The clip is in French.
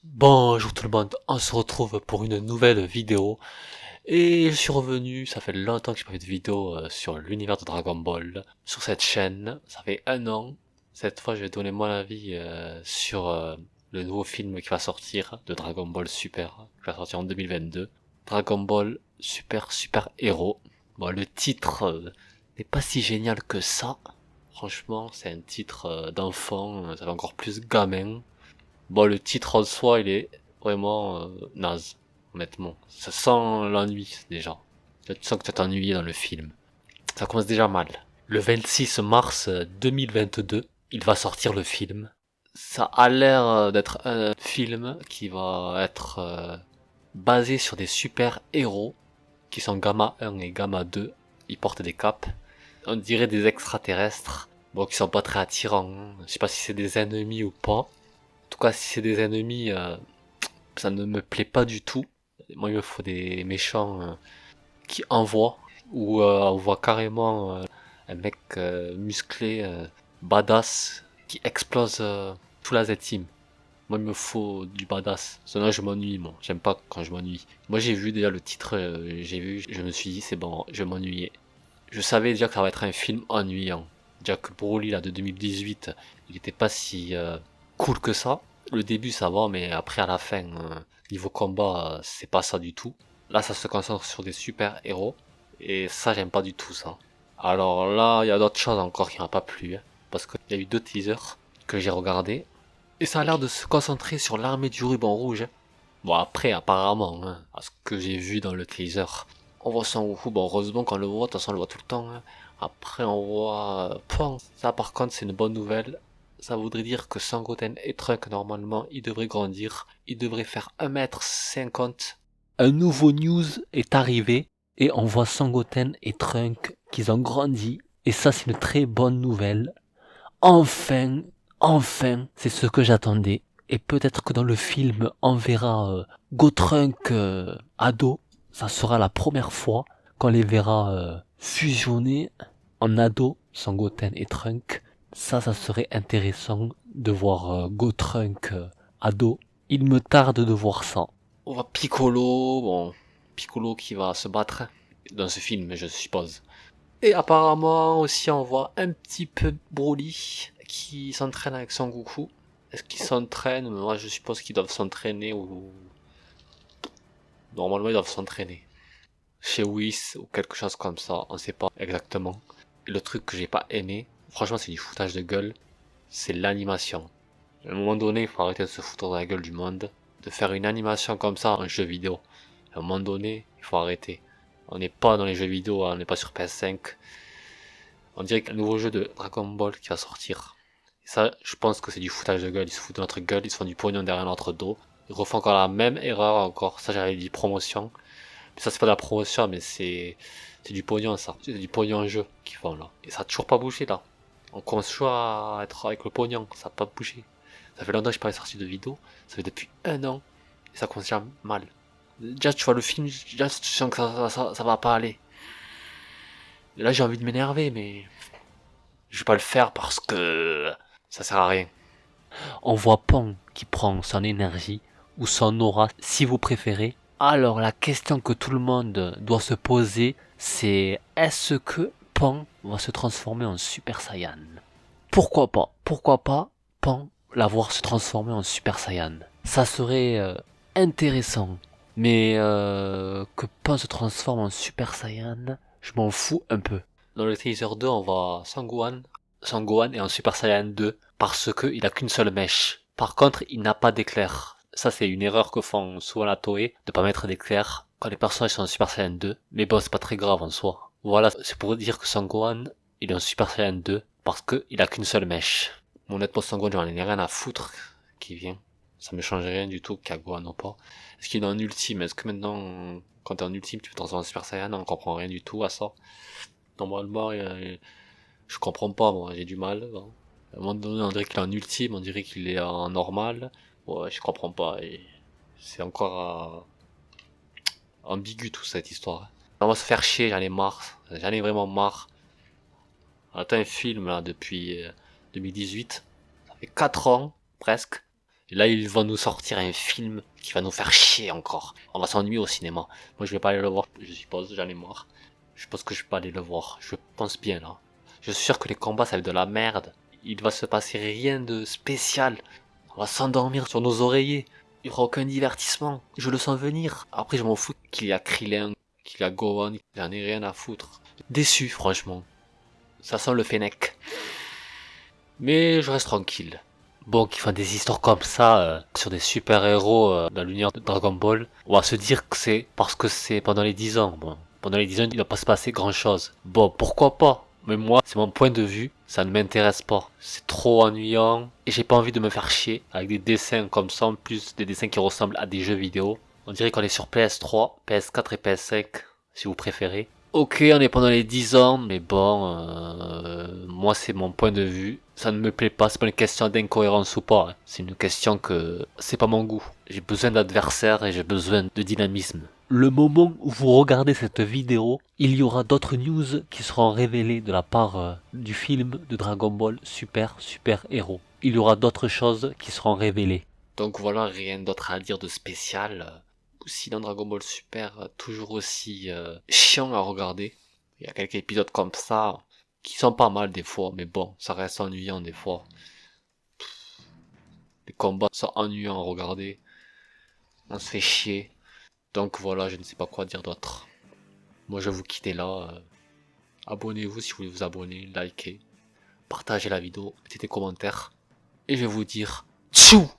Bonjour tout le monde, on se retrouve pour une nouvelle vidéo et je suis revenu, ça fait longtemps que j'ai pas fait de vidéo sur l'univers de Dragon Ball sur cette chaîne, ça fait un an. Cette fois je vais donner mon avis sur le nouveau film qui va sortir de Dragon Ball Super, qui va sortir en 2022. Dragon Ball Super Héros. Bon, le titre n'est pas si génial que ça. Franchement, c'est un titre d'enfant, ça fait encore plus gamin. Bon, le titre en soi, il est vraiment naze, honnêtement. Ça sent l'ennui, déjà. Tu sens que tu t'ennuies dans le film. Ça commence déjà mal. Le 26 mars 2022, il va sortir le film. Ça a l'air d'être un film qui va être basé sur des super-héros qui sont Gamma 1 et Gamma 2. Ils portent des capes. On dirait des extraterrestres. Bon, qui sont pas très attirants, hein. Je sais pas si c'est des ennemis ou pas. En tout cas, si c'est des ennemis, ça ne me plaît pas du tout. Moi, il me faut des méchants qui envoient, ou on voit carrément un mec musclé, badass, qui explose tout la Z-Team. Moi, il me faut du badass. Sinon, je m'ennuie, moi. J'aime pas quand je m'ennuie. Moi, j'ai vu déjà le titre, j'ai vu, je me suis dit, c'est bon, je vais m'ennuyer. Je savais déjà que ça va être un film ennuyant. Déjà que Broly, là, de 2018, il était pas si cool que ça. Le début, ça va, mais après, à la fin, niveau combat, c'est pas ça du tout. Là, ça se concentre sur des super héros. Et ça, j'aime pas du tout ça. Alors là, il y a d'autres choses encore qui m'ont pas plu, hein, parce qu'il y a eu deux teasers que j'ai regardés. Et ça a l'air de se concentrer sur l'armée du ruban rouge, hein. Bon, après, apparemment, hein, à ce que j'ai vu dans le teaser, on voit Son Goku. Bon, heureusement qu'on le voit, de toute façon, on le voit tout le temps, hein. Après, on voit Pan. Ça, par contre, c'est une bonne nouvelle. Ça voudrait dire que Sangoten et Trunk, normalement, ils devraient grandir. Ils devraient faire 1m50. Un nouveau news est arrivé. Et on voit Sangoten et Trunk qu'ils ont grandi. Et ça, c'est une très bonne nouvelle. Enfin, enfin, c'est ce que j'attendais. Et peut-être que dans le film, on verra Gotrunk ado. Ça sera la première fois qu'on les verra fusionner en ado, Sangoten et Trunk. Ça serait intéressant de voir Gotrunk ado. Il me tarde de voir ça. On voit Piccolo, bon, Piccolo qui va se battre dans ce film, je suppose. Et apparemment aussi on voit un petit peu Broly qui s'entraîne avec Son Goku. Est-ce qu'ils s'entraînent? Moi je suppose qu'ils doivent s'entraîner ou... Normalement ils doivent s'entraîner. Chez Whis ou quelque chose comme ça, on sait pas exactement. Et le truc que j'ai pas aimé, franchement c'est du foutage de gueule, c'est l'animation. À un moment donné il faut arrêter de se foutre dans la gueule du monde. De faire une animation comme ça en jeu vidéo. À un moment donné, il faut arrêter. On n'est pas dans les jeux vidéo, hein, on n'est pas sur PS5. On dirait qu'il y a un nouveau jeu de Dragon Ball qui va sortir. Et ça, je pense que c'est du foutage de gueule. Ils se foutent de notre gueule, ils se font du pognon derrière notre dos. Ils refont encore la même erreur encore. Ça, j'avais dit promotion. Mais ça, c'est pas de la promotion, mais c'est du pognon, ça. C'est du pognon en jeu qu'ils font là. Et ça a toujours pas bougé là. On commence toujours à être avec le pognon. Ça a pas bougé. Ça fait longtemps que je pas sorti de vidéo. Ça fait depuis un an. Et ça commence déjà mal. Déjà, tu vois le film, déjà, tu sens que ça va pas aller. Et là, j'ai envie de m'énerver, mais je vais pas le faire parce que ça sert à rien. On voit Pan qui prend son énergie ou son aura, si vous préférez. Alors la question que tout le monde doit se poser, c'est est-ce que Pan va se transformer en Super Saiyan? Pourquoi pas? Pourquoi pas Pan la voir se transformer en Super Saiyan? Ça serait intéressant. Mais que Pan se transforme en Super Saiyan, je m'en fous un peu. Dans le teaser 2, on voit Sangohan est en Super Saiyan 2 parce que il a qu'une seule mèche. Par contre, il n'a pas d'éclair. Ça, c'est une erreur que font souvent la Toei, de pas mettre d'éclair quand les personnages sont en Super Saiyan 2. Mais bon, c'est pas très grave en soi. Voilà, c'est pour dire que Sangohan, il est en Super Saiyan 2 parce que il a qu'une seule mèche. Mon honnêtement, Sangohan, j'en ai rien à foutre qui vient. Ça me change rien du tout qu'il y a Gohan ou pas. Est-ce qu'il est en ultime? Est-ce que maintenant, quand t'es en ultime, tu peux transformer en Super Saiyan? On comprend rien du tout à ça. Normalement, je comprends pas, moi, j'ai du mal. Hein. À un moment donné, on dirait qu'il est en ultime, on dirait qu'il est en normal. Ouais, je comprends pas. Et c'est encore ambigu toute cette histoire. On va se faire chier, j'en ai marre. J'en ai vraiment marre. On attend un film là depuis 2018. Ça fait 4 ans, presque. Et là, ils vont nous sortir un film qui va nous faire chier encore. On va s'ennuyer au cinéma. Moi, je vais pas aller le voir, je suppose, j'en ai marre. Je pense que je vais pas aller le voir. Je pense bien, là. Je suis sûr que les combats, ça va être de la merde. Il va se passer rien de spécial. On va s'endormir sur nos oreillers. Il n'y aura aucun divertissement. Je le sens venir. Après, je m'en fous qu'il y a Krillin, qu'il y a Gohan. J'en ai rien à foutre. Déçu, franchement. Ça sent le Fennec. Mais je reste tranquille. Bon, qu'ils font des histoires comme ça sur des super-héros dans l'univers de Dragon Ball, on va se dire que c'est parce que c'est pendant les 10 ans. Bon, pendant les 10 ans, il va pas se passer grand-chose. Bon, pourquoi pas? Mais moi, c'est mon point de vue, ça ne m'intéresse pas. C'est trop ennuyant et j'ai pas envie de me faire chier avec des dessins comme ça, en plus des dessins qui ressemblent à des jeux vidéo. On dirait qu'on est sur PS3, PS4 et PS5, si vous préférez. Ok, on est pendant les 10 ans, mais bon, moi c'est mon point de vue. Ça ne me plaît pas, c'est pas une question d'incohérence ou pas. Hein. C'est une question que c'est pas mon goût. J'ai besoin d'adversaires et j'ai besoin de dynamisme. Le moment où vous regardez cette vidéo, il y aura d'autres news qui seront révélées de la part du film de Dragon Ball Super Héros. Il y aura d'autres choses qui seront révélées. Donc voilà, rien d'autre à dire de spécial. Sinon Dragon Ball Super, toujours aussi chiant à regarder. Il y a quelques épisodes comme ça qui sont pas mal des fois, mais bon, ça reste ennuyant des fois. Les combats sont ennuyants à regarder. On se fait chier. Donc voilà, je ne sais pas quoi dire d'autre. Moi je vais vous quitter là. Abonnez-vous si vous voulez vous abonner, likez, partagez la vidéo, mettez des commentaires. Et je vais vous dire tchou!